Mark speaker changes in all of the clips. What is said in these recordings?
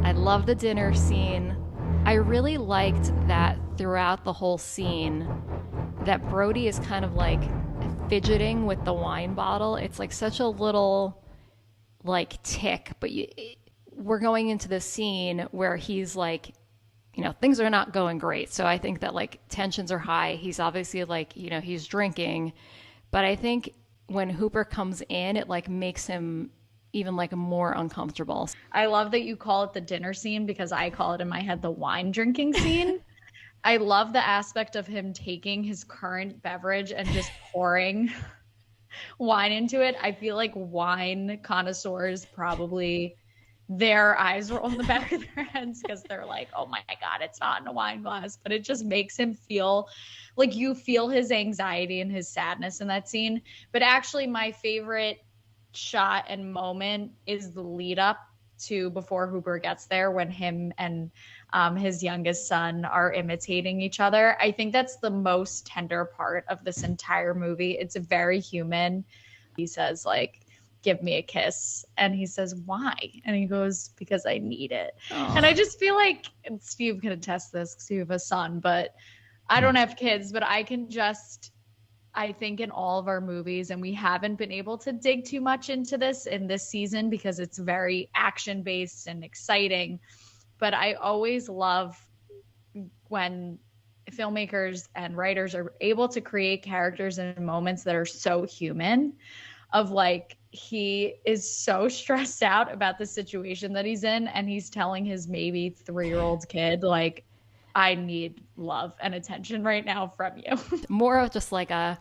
Speaker 1: I love the dinner scene. I really liked that throughout the whole scene that Brody is kind of like fidgeting with the wine bottle. It's like such a little like tick, but we're going into the scene where he's like, things are not going great. So I think that like tensions are high. He's obviously like, he's drinking, but I think when Hooper comes in, it like makes him even like more uncomfortable.
Speaker 2: I love that you call it the dinner scene because I call it in my head the wine drinking scene. I love the aspect of him taking his current beverage and just pouring wine into it. I feel like wine connoisseurs probably their eyes roll in the back of their heads because they're like, oh my God, it's not in a wine glass. But it just makes him feel like you feel his anxiety and his sadness in that scene. But actually, my favorite shot and moment is the lead up to before Hooper gets there when him and his youngest son are imitating each other. I think that's the most tender part of this entire movie. It's very human. He says like, give me a kiss. And he says, why? And he goes, because I need it. Oh. And I just feel like, and Steve can attest this because you have a son, but I don't have kids, but I think in all of our movies, and we haven't been able to dig too much into this in this season because it's very action-based and exciting. But I always love when filmmakers and writers are able to create characters and moments that are so human, of like, he is so stressed out about the situation that he's in, and he's telling his maybe 3-year-old kid, like, I need love and attention right now from you.
Speaker 1: More of just like a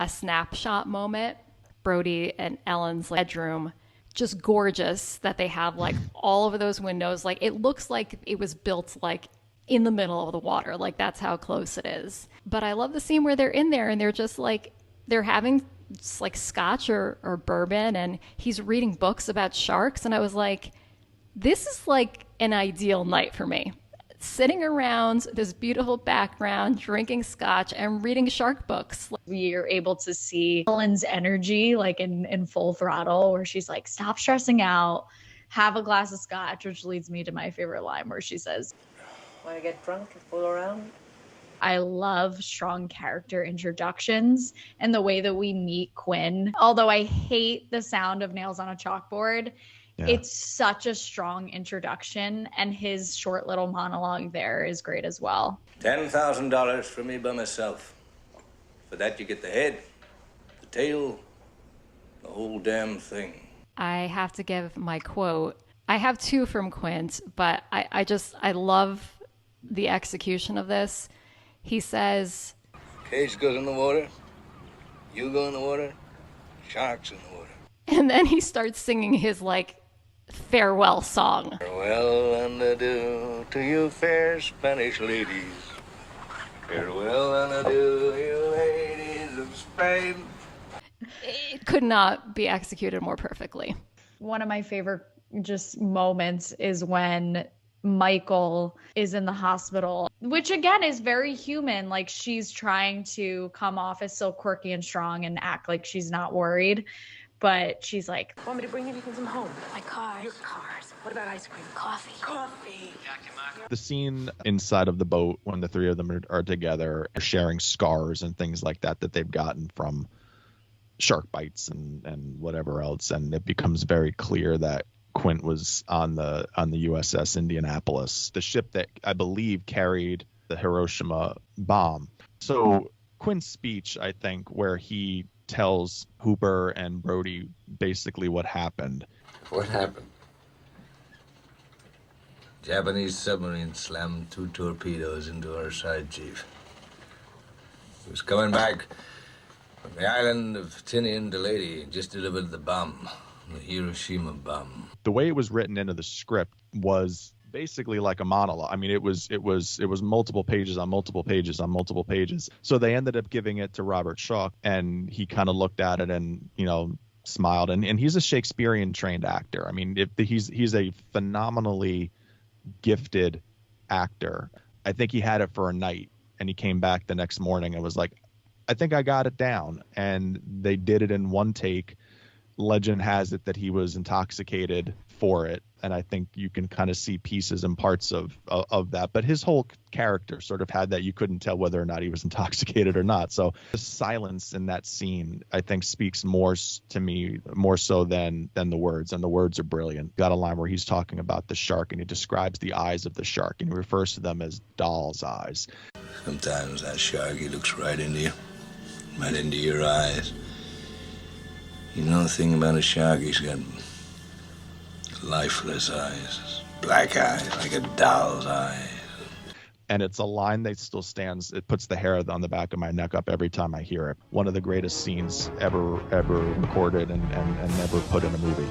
Speaker 1: snapshot moment. Brody and Ellen's bedroom, just gorgeous that they have like all of those windows. Like it looks like it was built like in the middle of the water. Like that's how close it is. But I love the scene where they're in there and they're just like, they're having just like scotch or bourbon, and he's reading books about sharks. And I was like, this is like an ideal night for me. Sitting around this beautiful background, drinking scotch and reading shark books.
Speaker 2: You're able to see Ellen's energy like in full throttle, where she's like, stop stressing out, have a glass of scotch, which leads me to my favorite line where she says,
Speaker 3: want to get drunk and fool around?
Speaker 2: I love strong character introductions and the way that we meet Quinn. Although I hate the sound of nails on a chalkboard, yeah. It's such a strong introduction, and his short little monologue there is great as well.
Speaker 4: $10,000 for me by myself. For that you get the head, the tail, the whole damn thing.
Speaker 1: I have to give my quote. I have two from Quint, but I love the execution of this. He says,
Speaker 4: cage goes in the water, you go in the water, sharks in the water.
Speaker 1: And then he starts singing his like farewell song.
Speaker 4: Farewell and adieu to you fair Spanish ladies. Farewell and adieu, you ladies of Spain.
Speaker 1: It could not be executed more perfectly.
Speaker 2: One of my favorite just moments is when Michael is in the hospital, which again is very human. Like she's trying to come off as so quirky and strong and act like she's not worried. But she's like,
Speaker 3: want me to bring anything from home? My cars. Your cars. What about ice cream? Coffee. Coffee.
Speaker 5: The scene inside of the boat when the three of them are together, sharing scars and things like that they've gotten from shark bites and whatever else. And it becomes very clear that Quint was on the USS Indianapolis, the ship that I believe carried the Hiroshima bomb. So Quint's speech, I think, where he tells Hooper and Brody basically what happened.
Speaker 4: What happened? Japanese submarine slammed 2 torpedoes into our side, Chief. He was coming back from the island of Tinian to Leyte, just delivered the bomb, the Hiroshima bomb.
Speaker 5: The way it was written into the script was basically like a monologue. I mean, it was multiple pages on multiple pages on multiple pages. So they ended up giving it to Robert Shaw, and he kind of looked at it and, smiled. And he's a Shakespearean trained actor. I mean, he's a phenomenally gifted actor. I think he had it for a night, and he came back the next morning and was like, I think I got it down. And they did it in one take. Legend has it that he was intoxicated for it, and I think you can kind of see pieces and parts of that. But his whole character sort of had that you couldn't tell whether or not he was intoxicated or not. So the silence in that scene, I think, speaks more to me, more so than the words. And the words are brilliant. Got a line where he's talking about the shark, and he describes the eyes of the shark, and he refers to them as doll's eyes.
Speaker 4: Sometimes that shark, he looks right into you, right into your eyes. You know the thing about a shark, he's got lifeless eyes, black eyes, like a doll's eyes.
Speaker 5: And it's a line that still stands. It puts the hair on the back of my neck up every time I hear it. One of the greatest scenes ever recorded and never put in a movie.